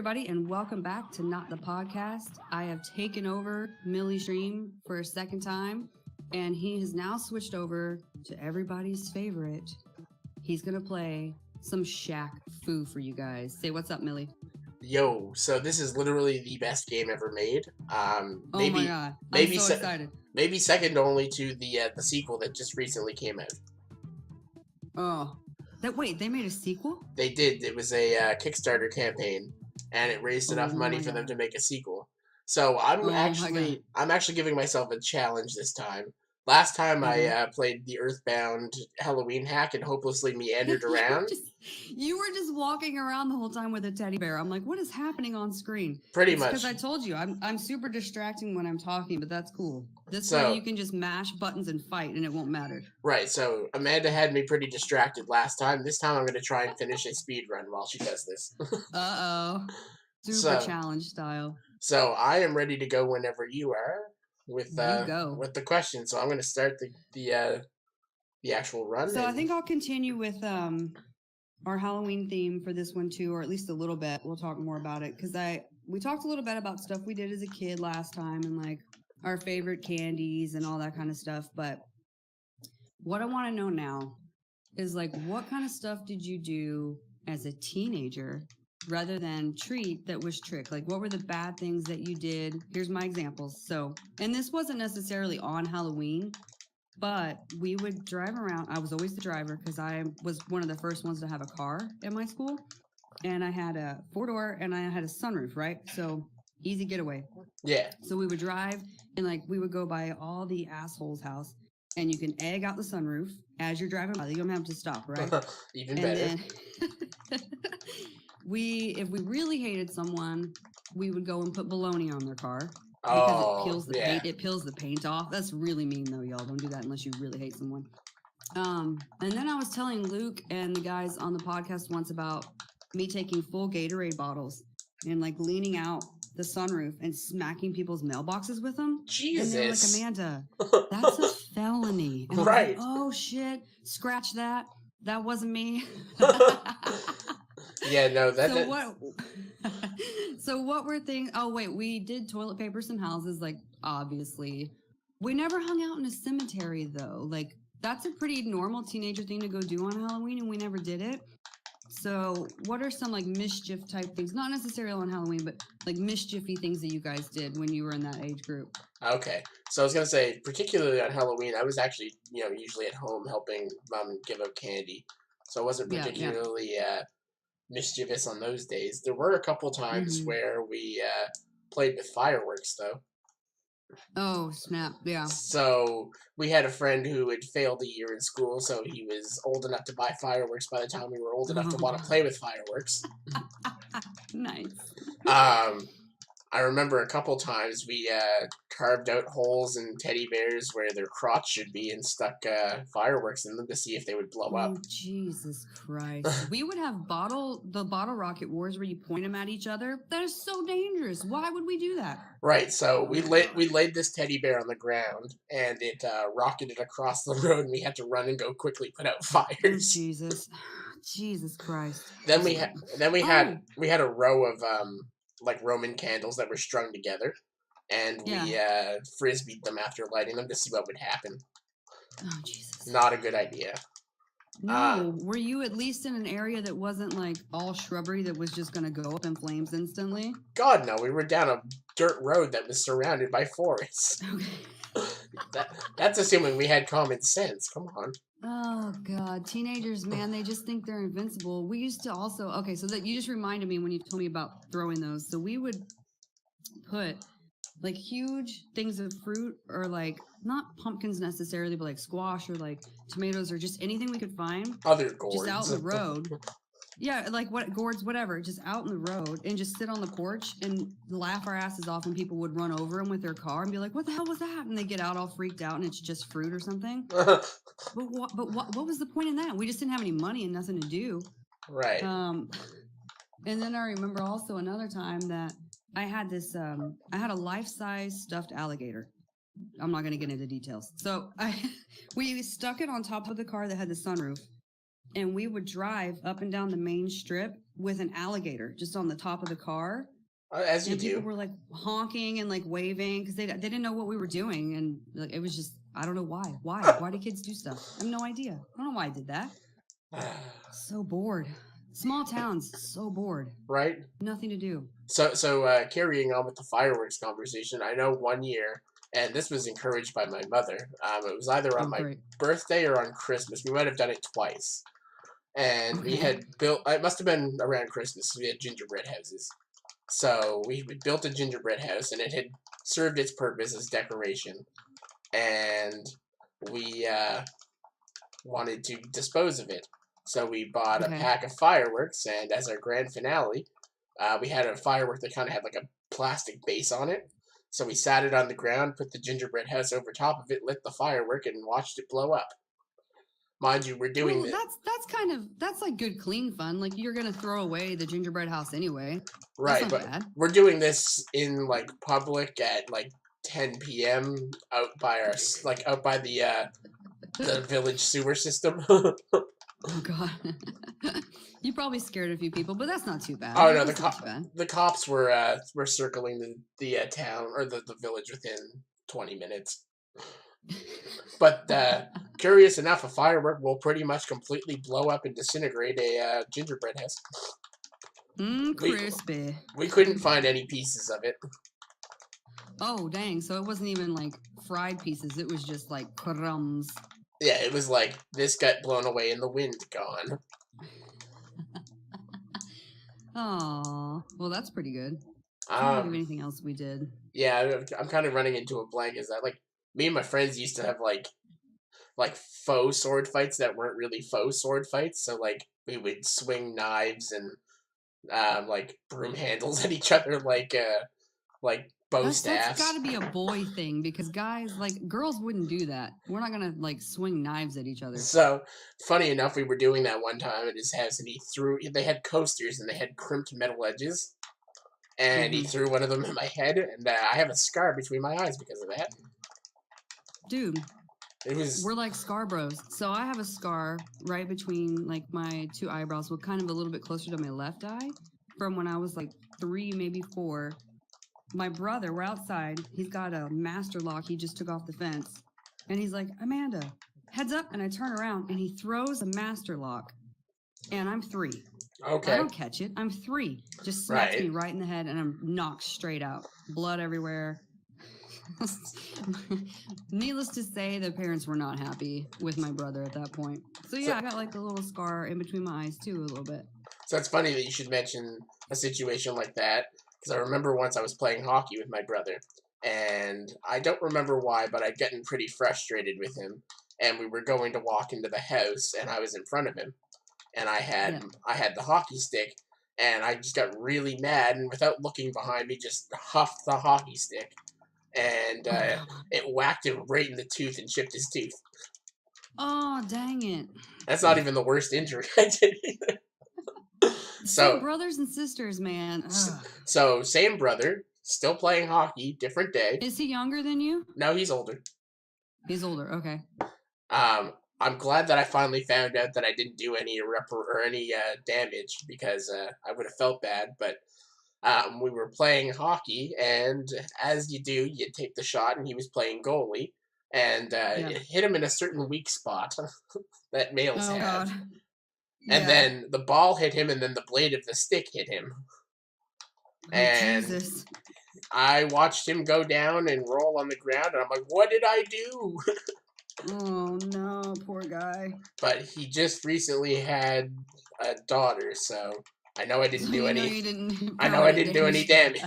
everybody, and welcome back to Not the Podcast. I have taken over Milly's stream for a second time, and he has now switched over to everybody's favorite. He's going to play some Shaq Fu for you guys. Say what's up, Milly. Yo, so this is literally the best game ever made. Oh my god, I'm so excited. Maybe second only to the sequel that just recently came out. Oh, wait, they made a sequel? They did. It was a Kickstarter campaign, and it raised enough money for them to make a sequel. So I'm actually giving myself a challenge this time. Last time I played the Earthbound Halloween hack and hopelessly meandered around. You were just walking around the whole time with a teddy bear. I'm like, what is happening on screen? Pretty much. Because I told you, I'm super distracting when I'm talking, but that's cool. This way you can just mash buttons and fight, and it won't matter. Right, so Amanda had me pretty distracted last time. This time I'm going to try and finish a speed run while she does this. Uh-oh. Super challenge style. So I am ready to go whenever you are. With the question, so I'm going to start the actual run. So I think I'll continue with our Halloween theme for this one too, or at least a little bit. We'll talk more about it because we talked a little bit about stuff we did as a kid last time and like our favorite candies and all that kind of stuff. But what I want to know now is like, what kind of stuff did you do as a teenager? Rather than treat that was trick. Like, what were the bad things that you did? Here's my examples. So, and this wasn't necessarily on Halloween, but we would drive around. I was always the driver because I was one of the first ones to have a car in my school. And I had a 4-door and I had a sunroof, right? So, easy getaway. Yeah. So, we would drive and, like, we would go by all the assholes' house. And you can egg out the sunroof as you're driving by. You don't have to stop, right? Even better. Then if we really hated someone, we would go and put bologna on their car because it peels the paint off. That's really mean though, y'all. Don't do that unless you really hate someone. And then I was telling Luke and the guys on the podcast once about me taking full Gatorade bottles and like leaning out the sunroof and smacking people's mailboxes with them. Jesus. And they were like, Amanda, that's a felony. And right. Like, oh shit, scratch that. That wasn't me. Yeah, no, So what were things? Oh wait, we did toilet paper some houses. Like obviously, we never hung out in a cemetery though. Like that's a pretty normal teenager thing to go do on Halloween, and we never did it. So what are some like mischief type things? Not necessarily on Halloween, but like mischiefy things that you guys did when you were in that age group. Okay, so I was gonna say, particularly on Halloween, I was actually usually at home helping mom give out candy, so I wasn't particularly mischievous on those days. There were a couple times where we played with fireworks though. Oh snap! Yeah. So we had a friend who had failed a year in school, so he was old enough to buy fireworks by the time we were old enough to want to play with fireworks. Nice. I remember a couple times we carved out holes in teddy bears where their crotch should be and stuck fireworks in them to see if they would blow up. Jesus Christ. We would have the bottle rocket wars where you point them at each other. That is so dangerous. Why would we do that? Right, so we laid this teddy bear on the ground and it rocketed across the road and we had to run and go quickly put out fires. Oh, Jesus Christ. Then we had a row of like Roman candles that were strung together, and we frisbeed them after lighting them to see what would happen. Oh, Jesus. Not a good idea. No, were you at least in an area that wasn't like all shrubbery that was just going to go up in flames instantly? God, no. We were down a dirt road that was surrounded by forests. Okay. That's assuming we had common sense. Come on. Oh, God. Teenagers, man, they just think they're invincible. We used to also... Okay, so that you just reminded me when you told me about throwing those. So we would put, like, huge things of fruit or, like, not pumpkins necessarily, but, like, squash or, like, tomatoes or just anything we could find. Other gourds. Just out in the road. Yeah, like gourds, whatever, just out in the road and just sit on the porch and laugh our asses off when people would run over them with their car and be like, what the hell was that? And they get out all freaked out and it's just fruit or something. But what was the point in that? We just didn't have any money and nothing to do. Right. And then I remember also another time that I had this, I had a life-size stuffed alligator. I'm not going to get into details. So we stuck it on top of the car that had the sunroof. And we would drive up and down the main strip with an alligator just on the top of the car. As you and do. People were like honking and like waving because they didn't know what we were doing, and like it was just I don't know why do kids do stuff? I have no idea. I don't know why I did that. So bored. Small towns, so bored. Right? Nothing to do. So carrying on with the fireworks conversation, I know one year, and this was encouraged by my mother. It was either on my birthday or on Christmas. We might have done it twice. And we had built, it must have been around Christmas, we had gingerbread houses. So we built a gingerbread house, and it had served its purpose as decoration. And we wanted to dispose of it. So we bought a pack of fireworks, and as our grand finale, we had a firework that kind of had like a plastic base on it. So we sat it on the ground, put the gingerbread house over top of it, lit the firework, and watched it blow up. Mind you, we're doing this. That's like good clean fun. Like you're gonna throw away the gingerbread house anyway. Right, but bad. We're doing this in like public at like 10 p.m. out by the village sewer system. Oh God. You probably scared a few people, but that's not too bad. Oh no, the cops were circling the town or the village within 20 minutes. But curious enough, a firework will pretty much completely blow up and disintegrate a gingerbread house. Crispy. We couldn't find any pieces of it. Oh dang! So it wasn't even like fried pieces; it was just like crumbs. Yeah, it was like this got blown away in the wind, gone. Oh, well, that's pretty good. I can't think of anything else we did. Yeah, I'm kind of running into a blank. Is that like me and my friends used to have like faux sword fights that weren't really faux sword fights. So like we would swing knives and like broom handles at each other like bow staffs. That's got to be a boy thing because guys, like girls wouldn't do that. We're not gonna like swing knives at each other. So funny enough, we were doing that one time at his house, and they had coasters and they had crimped metal edges, and he threw one of them at my head, and I have a scar between my eyes because of that. Dude, we're like scar bros. So I have a scar right between like my two eyebrows, well, kind of a little bit closer to my left eye, from when I was like 3, maybe 4. My brother, we're outside. He's got a master lock. He just took off the fence. And he's like, Amanda, heads up. And I turn around and he throws a master lock. And I'm 3. Okay. I don't catch it. I'm 3. Just smacks me right in the head and I'm knocked straight out. Blood everywhere. Needless to say, the parents were not happy with my brother at that point. So yeah, I got like a little scar in between my eyes too, a little bit. So it's funny that you should mention a situation like that. Because I remember once I was playing hockey with my brother, and I don't remember why, but I'd gotten pretty frustrated with him, and we were going to walk into the house, and I was in front of him, and I had the hockey stick, and I just got really mad, and without looking behind me, just huffed the hockey stick, and it whacked him right in the tooth and chipped his tooth. Oh, dang it. That's not even the worst injury I did either. So brothers and sisters, man. So same brother, still playing hockey, different day. Is he younger than you? No, he's older. He's older. Okay. I'm glad that I finally found out that I didn't do any damage because I would have felt bad. But we were playing hockey, and as you do, you take the shot, and he was playing goalie, and it hit him in a certain weak spot that males have. God. And then the ball hit him, and then the blade of the stick hit him. And Jesus. I watched him go down and roll on the ground, and I'm like, what did I do? Oh, no, poor guy. But he just recently had a daughter, so I know I didn't do any. I know I didn't do any damage.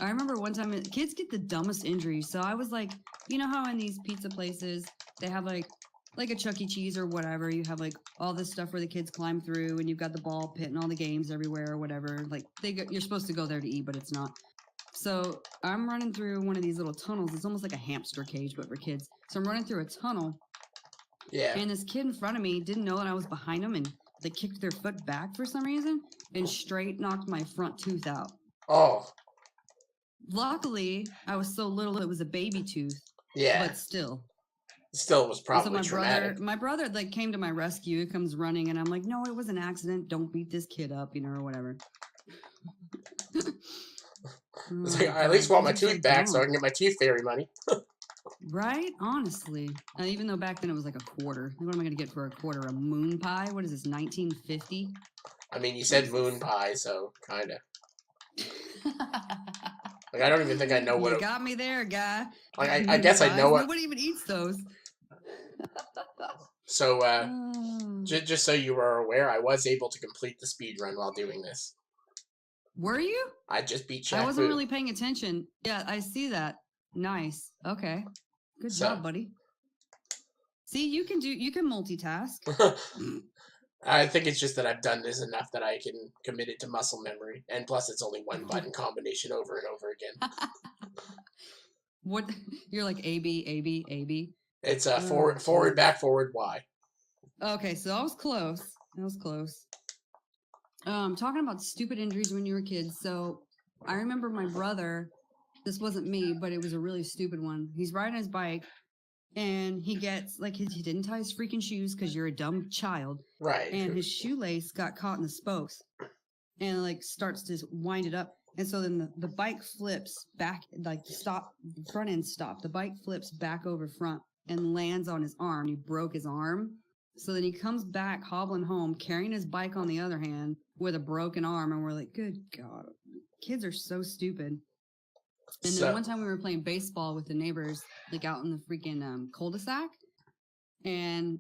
I remember one time, kids get the dumbest injuries. So I was like, you know how in these pizza places, they have like a Chuck E. Cheese or whatever, you have like all this stuff where the kids climb through and you've got the ball pit and all the games everywhere or whatever. Like you're supposed to go there to eat, but it's not. So I'm running through one of these little tunnels. It's almost like a hamster cage, but for kids. So I'm running through a tunnel. Yeah. And this kid in front of me didn't know that I was behind him, and they kicked their foot back for some reason and straight knocked my front tooth out. Oh. Luckily, I was so little it was a baby tooth. Yeah. But still. Still, it was So probably traumatic. my brother like came to my rescue. He comes running, and I'm like, no, it was an accident. Don't beat this kid up, or whatever. It's like, I at least want my tooth back so I can get my tooth fairy money. Right? Honestly. Even though back then it was like a quarter. Like, what am I going to get for a quarter? A moon pie? What is this, 1950? I mean, you said moon pie, so kind of. Like, I don't even think I know what you got me there, guy. Like, I guess I know what... Nobody even eats those. So, just so you were aware, I was able to complete the speed run while doing this. Were you? I just beat Shaq Fu. I wasn't really paying attention. Yeah, I see that. Nice. Okay. Good job, buddy. See, you can multitask. I think it's just that I've done this enough that I can commit it to muscle memory. And plus, it's only one button combination over and over again. What? You're like A, B, A, B, A, B? It's forward, back, forward, Y. Okay, so I was close. Talking about stupid injuries when you were kids. So I remember my brother, this wasn't me, but it was a really stupid one. He's riding his bike and he gets like, he didn't tie his freaking shoes because you're a dumb child. Right. And his shoelace got caught in the spokes and like starts to wind it up. And so then the bike flips back, like the front end stopped. The bike flips back over front and lands on his arm. He broke his arm. So then he comes back hobbling home, carrying his bike on the other hand with a broken arm. And we're like, good God, kids are so stupid. And then one time we were playing baseball with the neighbors, like out in the freaking cul-de-sac. And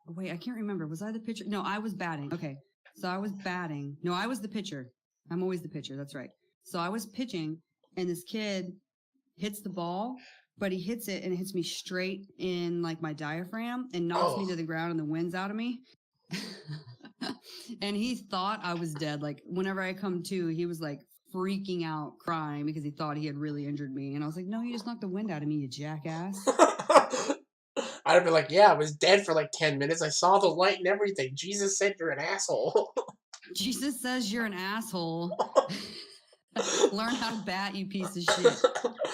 wait, I can't remember. Was I the pitcher? No, I was batting. Okay. So I was batting. No, I was the pitcher. I'm always the pitcher. That's right. So I was pitching and this kid hits the ball, but he hits it and it hits me straight in like my diaphragm and knocks me to the ground and the wind's out of me. And he thought I was dead. Like whenever I come to, he was like freaking out, crying because he thought he had really injured me. And I was like, no, you just knocked the wind out of me, you jackass. I'd have been like, yeah, I was dead for like 10 minutes. I saw the light and everything. Jesus said you're an asshole. Jesus says you're an asshole. Learn how to bat, you piece of shit.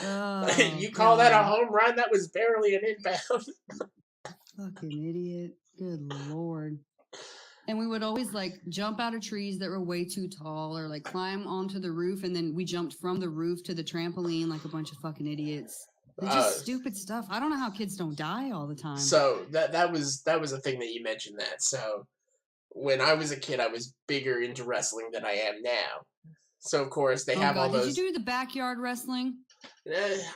Oh, you call that a home run? That was barely an inbound. Fucking idiot. Good Lord. And we would always like jump out of trees that were way too tall or like climb onto the roof. And then we jumped from the roof to the trampoline like a bunch of fucking idiots. It's just stupid stuff. I don't know how kids don't die all the time. So that was a thing that you mentioned that. So when I was a kid, I was bigger into wrestling than I am now. So of course they have all those. Did you do the backyard wrestling?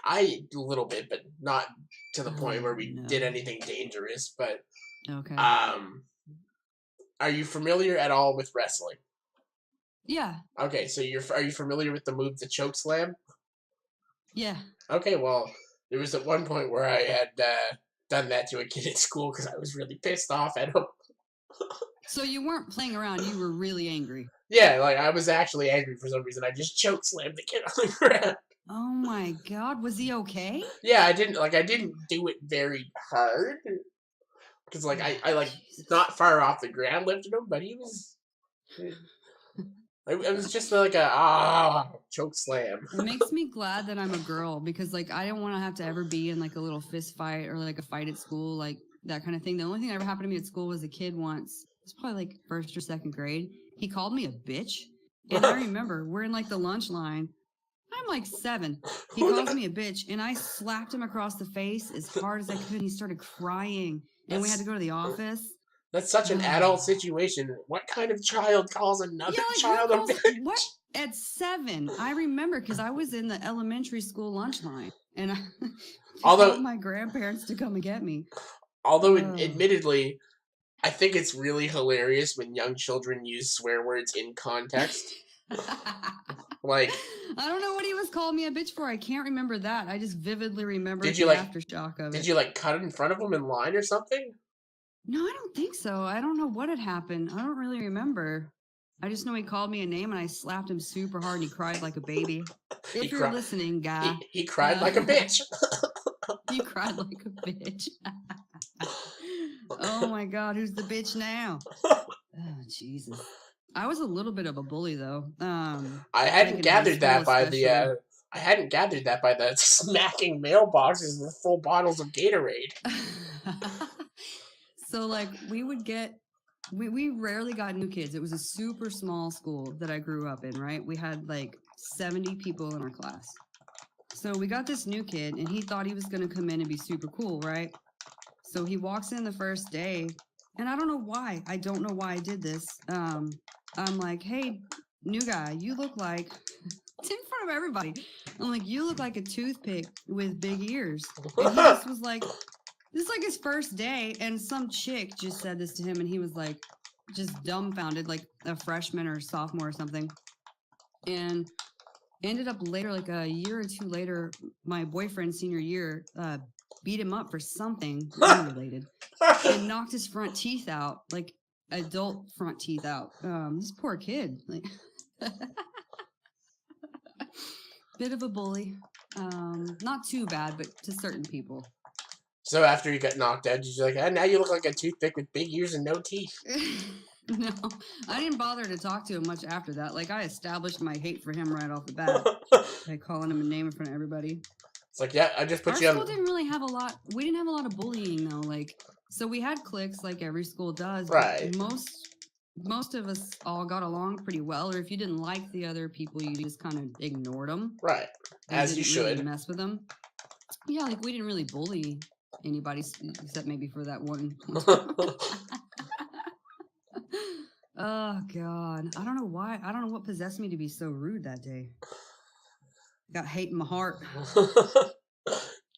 I a little bit, but not to the point where we did anything dangerous. But okay. Are you familiar at all with wrestling? Yeah. Okay, so are you familiar with the move, the choke slam? Yeah. Okay, well, there was at one point where I had done that to a kid at school because I was really pissed off at him. So you weren't playing around, you were really angry. Yeah, like I was actually angry for some reason. I just choke slammed the kid on the ground. Oh my God, was he okay? Yeah, I didn't do it very hard. Because like I like not far off the ground lifted him, but he was. It was just like a choke slam. It makes me glad that I'm a girl because like I don't want to have to ever be in like a little fist fight or like a fight at school, like that kind of thing. The only thing that ever happened to me at school was a kid once. It's probably like 1st or 2nd grade. He called me a bitch, and I remember we're in like the lunch line. I'm like 7. He calls me a bitch, and I slapped him across the face as hard as I could. And he started crying, and we had to go to the office. That's such an adult situation. What kind of child calls another child a bitch? What? At 7, I remember because I was in the elementary school lunch line, and I called my grandparents to come and get me. Although, admittedly, I think it's really hilarious when young children use swear words in context. Like, I don't know what he was calling me a bitch for. I can't remember that. I just vividly remember the aftershock of it. Did you like cut it in front of him in line or something? No, I don't think so. I don't know what had happened. I don't really remember. I just know he called me a name and I slapped him super hard and he cried like a baby. If you're listening, guy. He cried like a bitch. You cried like a bitch. Oh my God, who's the bitch now? Oh, Jesus. I was a little bit of a bully though. I hadn't gathered that by the I hadn't gathered that by the smacking mailboxes with full bottles of Gatorade. So like we would get we rarely got new kids. It was a super small school that I grew up in, right? We had like 70 people in our class. So we got this new kid and he thought he was going to come in and be super cool, right? So he walks in the first day and I don't know why. I don't know why I did this. I'm like, "Hey, new guy, you look like in front of everybody. I'm like, you look like a toothpick with big ears." And he just was like, this is like his first day, and some chick just said this to him, and he was like, just dumbfounded, like a freshman or sophomore or something. And ended up later, like a year or two later, my boyfriend, senior year, beat him up for something unrelated and knocked his front teeth out, like adult front teeth out. This poor kid, like, bit of a bully. Not too bad, but to certain people. So after you got knocked out, you're like, now you look like a toothpick with big ears and no teeth. No, I didn't bother to talk to him much after that. Like, I established my hate for him right off the bat by calling him a name in front of everybody. It's like, yeah, I just put you on. Our school didn't really have a lot. We didn't have a lot of bullying though. Like, so we had cliques like every school does. Right. Most of us all got along pretty well. Or if you didn't like the other people, you just kind of ignored them. Right. As you should. Really mess with them. Yeah, like we didn't really bully anybody except maybe for that one. Oh God, I don't know why. I don't know what possessed me to be so rude that day. Got hate in my heart.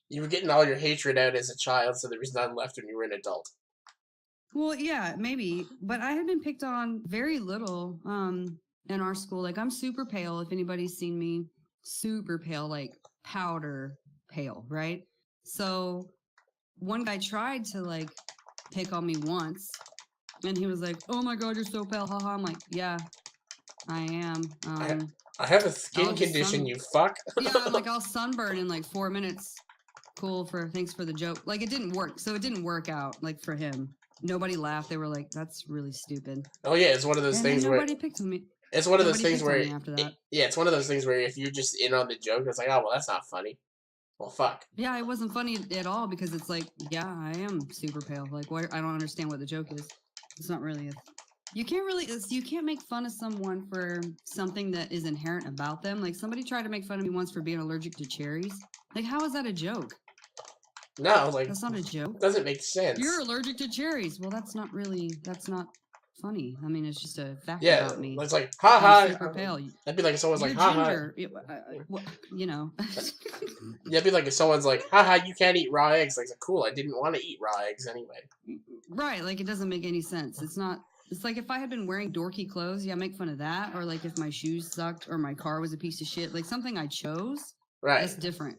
You were getting all your hatred out as a child, so there was none left when you were an adult. Well, yeah, maybe, but I had been picked on very little in our school. Like, I'm super pale. If anybody's seen me, super pale, like powder pale, right? So one guy tried to like pick on me once, and he was like, "Oh my God, you're so pale, haha." I'm like, "Yeah, I am." I have a skin condition, you fuck. Yeah, I'm like, I'll sunburn in like 4 minutes. Cool, thanks for the joke. Like, it didn't work, so it didn't work out. Like, for him, nobody laughed. They were like, "That's really stupid." Oh yeah, it's one of those things where nobody picked on me. It's one of those things where after that. it's one of those things where if you're just in on the joke, it's like, oh well, that's not funny. Well, fuck. Yeah, it wasn't funny at all because it's like, yeah, I am super pale. Like, why? I don't understand what the joke is. It's not really you can't make fun of someone for something that is inherent about them. Like, somebody tried to make fun of me once for being allergic to cherries. Like, how is that a joke? No, like, that's not a joke. Doesn't make sense. You're allergic to cherries. Well, that's not funny. I mean, it's just a fact about me. It's like, haha. Super pale. That'd be like if someone's like, haha. You know. Yeah, it'd be like if someone's like, haha, you can't eat raw eggs. Like, cool, I didn't want to eat raw eggs anyway. Right, like, it doesn't make any sense. It's like if I had been wearing dorky clothes, yeah, make fun of that. Or like if my shoes sucked or my car was a piece of shit, like something I chose. Right. That's different.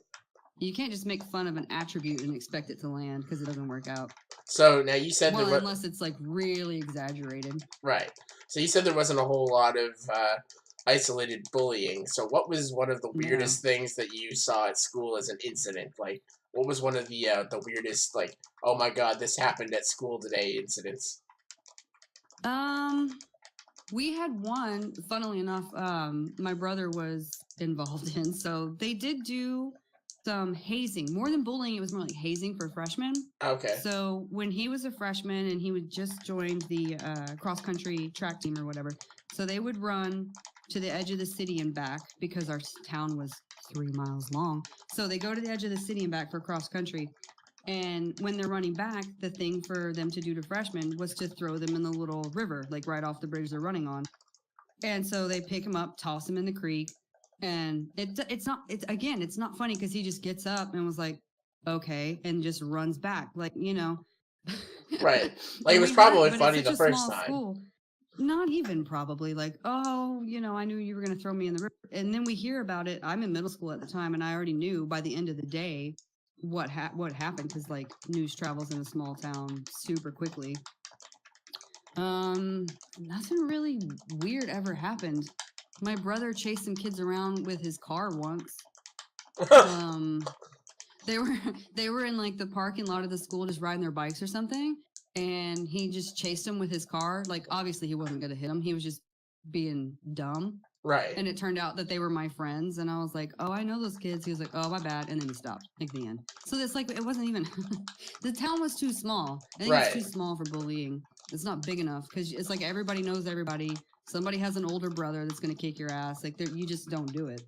You can't just make fun of an attribute and expect it to land because it doesn't work out. So now you said unless it's like really exaggerated. Right. So you said there wasn't a whole lot of isolated bullying. So what was one of the weirdest things that you saw at school as an incident? Like, what was one of the weirdest, like, oh my God, this happened at school today incidents? We had one, funnily enough, my brother was involved in. So they did do some hazing. More than bullying, it was more like hazing for freshmen. Okay. So when he was a freshman and he would just joined the cross-country track team or whatever, so they would run to the edge of the city and back because our town was 3 miles long. So they go to the edge of the city and back for cross-country. And when they're running back, the thing for them to do to freshmen was to throw them in the little river, like right off the bridge they're running on. And so they pick him up, toss him in the creek. And it's not funny because he just gets up and was like, okay, and just runs back. Like, you know. Right. Like, it was probably funny the first time. School. Not even probably. Like, oh, you know, I knew you were going to throw me in the river. And then we hear about it. I'm in middle school at the time, and I already knew by the end of the day what happened because, like, news travels in a small town super quickly. Nothing really weird ever happened. My brother chased some kids around with his car once. They were in like the parking lot of the school just riding their bikes or something, and he just chased them with his car. Like, obviously he wasn't gonna hit them. He was just being dumb. Right. And it turned out that they were my friends, and I was like, "Oh, I know those kids." He was like, "Oh, my bad," and then he stopped. Like the end. So it's like it wasn't even. The town was too small. I think it's too small for bullying. It's not big enough because it's like everybody knows everybody. Somebody has an older brother that's gonna kick your ass. Like you just don't do it.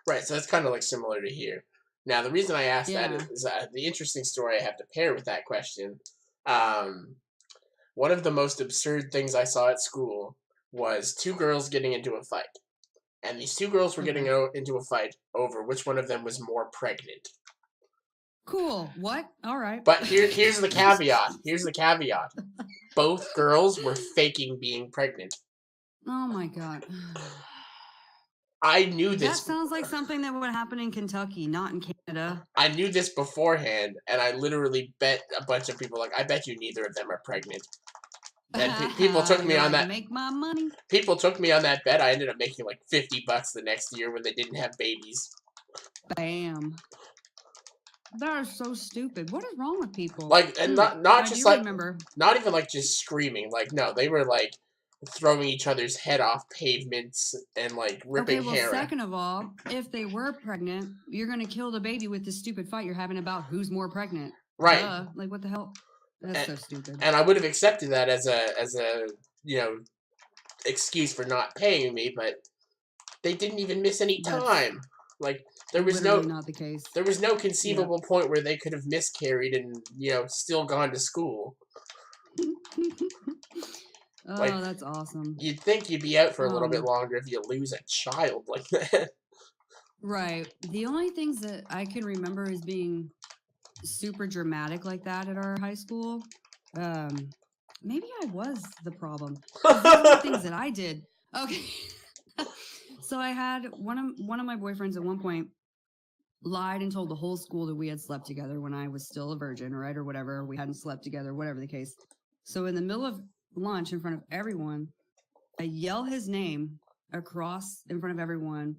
Right. So that's kind of like similar to here. Now, the reason I asked that is the interesting story I have to pair with that question. One of the most absurd things I saw at school was two girls getting into a fight. And these two girls were getting into a fight over which one of them was more pregnant. Cool. What? All right. But here's the caveat. Here's the caveat. Both girls were faking being pregnant. Oh my god. I knew this. That sounds like something that would happen in Kentucky, not in Canada. I knew this beforehand, and I literally bet a bunch of people, like, I bet you neither of them are pregnant. And people took me on that. Make my money. People took me on that bet. I ended up making like $50 the next year when they didn't have babies. Bam. That is so stupid. What is wrong with people? Like, and not just like, not even like just screaming. Like, no, they were like throwing each other's head off pavements and like ripping hair. Second of all, if they were pregnant, you're gonna kill the baby with this stupid fight you're having about who's more pregnant. Right. Like, what the hell? That's so stupid. And I would have accepted that as a excuse for not paying me, but they didn't even miss any time. Like there was not the case. There was no conceivable point where they could have miscarried and still gone to school. Oh, that's awesome. You'd think you'd be out for a little bit longer if you lose a child like that. Right. The only things that I can remember as being super dramatic like that at our high school, maybe I was the problem. The things that I did. Okay. So I had one of my boyfriends at one point lied and told the whole school that we had slept together when I was still a virgin, right, or whatever. We hadn't slept together, whatever the case. So in the middle of lunch, in front of everyone, I yell his name across in front of everyone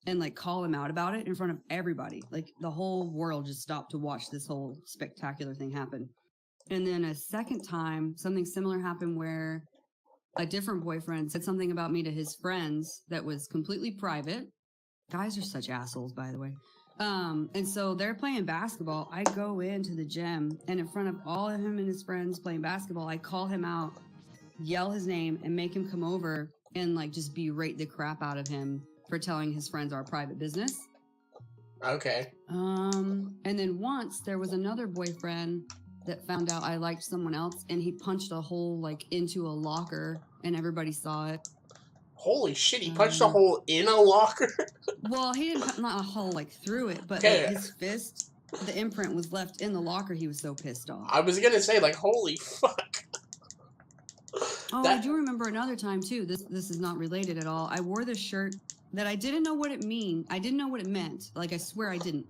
and like call him out about it in front of everybody. Like the whole world just stopped to watch this whole spectacular thing happen. And then a second time, something similar happened where a different boyfriend said something about me to his friends that was completely private. Guys are such assholes, by the way. And so they're playing basketball. I go into the gym and in front of all of him and his friends playing basketball, I call him out, yell his name, and make him come over and like just berate the crap out of him for telling his friends our private business. Okay. And then once there was another boyfriend that found out I liked someone else, and he punched a hole like into a locker, and everybody saw it. Holy shit! He punched a hole in a locker. Well, he didn't not a hole like through it, but like his fist, the imprint was left in the locker. He was so pissed off. I was gonna say, like, holy fuck. Oh, I do remember another time too. This is not related at all. I wore this shirt that I didn't know what it I didn't know what it meant. Like, I swear I didn't.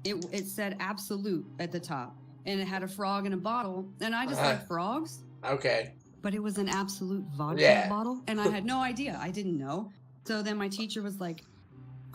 It said absolute at the top, and it had a frog in a bottle, and I just like frogs. Okay. But it was an absolute vodka bottle, and I had no idea. I didn't know. So then my teacher was like,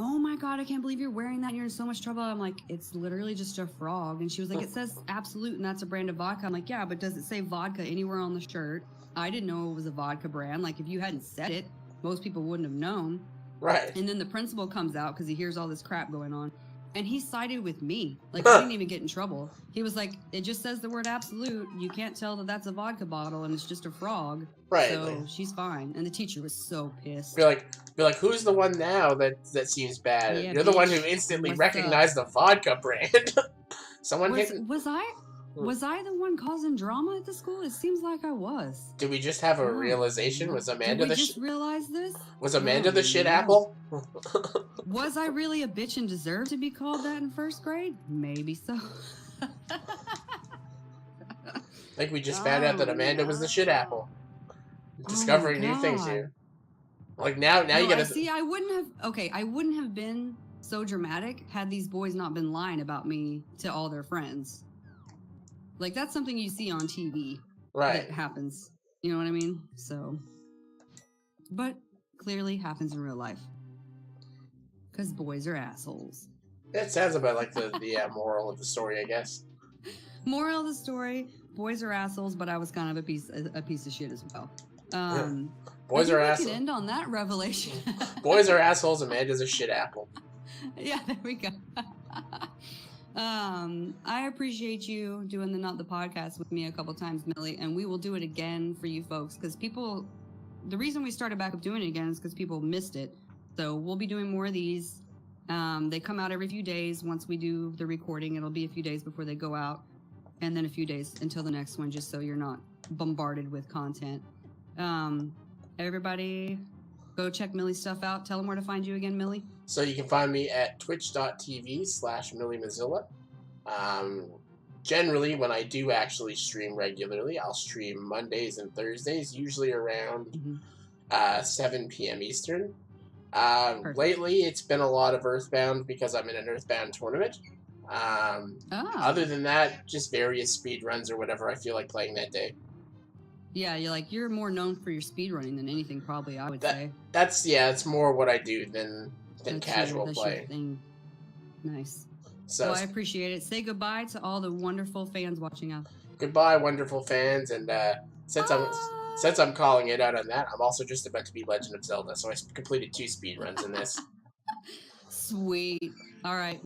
"Oh my god, I can't believe you're wearing that. And you're in so much trouble." I'm like, "It's literally just a frog." And she was like, "It says absolute, and that's a brand of vodka." I'm like, "Yeah, but does it say vodka anywhere on the shirt?" I didn't know it was a vodka brand. Like, if you hadn't said it, most people wouldn't have known. Right. And then the principal comes out because he hears all this crap going on. And he sided with me. Like, I didn't even get in trouble. He was like, "It just says the word absolute. You can't tell that that's a vodka bottle, and it's just a frog." Right. So she's fine. And the teacher was so pissed. Be like, who's the one now that seems bad? Yeah, you're the one who instantly recognized the vodka brand. Someone Was I the one causing drama at the school? It seems like I was. Did we just have a realization? Was Amanda Did we just realize this? Was Amanda the shit apple? Was I really a bitch and deserved to be called that in first grade? Maybe so. I think we just found out that Amanda was the shit apple. Discovering new things here. Like now you gotta see. I wouldn't have been so dramatic had these boys not been lying about me to all their friends. Like, that's something you see on TV. Right. That happens. You know what I mean? So, but clearly happens in real life. Because boys are assholes. That sounds about like the moral of the story, I guess. Moral of the story, boys are assholes, but I was kind of a piece of shit as well. Boys are we assholes. can end on that revelation. Boys are assholes. Amanda's a shit apple. Yeah, there we go. I appreciate you doing the Not the Podcast with me a couple times, Millie, and we will do it again for you folks because the reason we started back up doing it again is because people missed it. So we'll be doing more of these. They come out every few days. Once we do the recording, it'll be a few days before they go out, and then a few days until the next one, just so you're not bombarded with content. Everybody, go check Millie's stuff out. Tell them where to find you again, Millie. So you can find me at twitch.tv/MillyMazilla. Generally, when I do actually stream regularly, I'll stream Mondays and Thursdays, usually around 7 p.m. Eastern. Lately, it's been a lot of Earthbound because I'm in an Earthbound tournament. Other than that, just various speed runs or whatever I feel like playing that day. Yeah, you're more known for your speedrunning than anything, probably. I would say it's more what I do than casual play. Nice. So well, I appreciate it. Say goodbye to all the wonderful fans watching us. Goodbye, wonderful fans, and since I'm calling it out on that, I'm also just about to beat Legend of Zelda, so I completed 2 speedruns in this. Sweet. All right.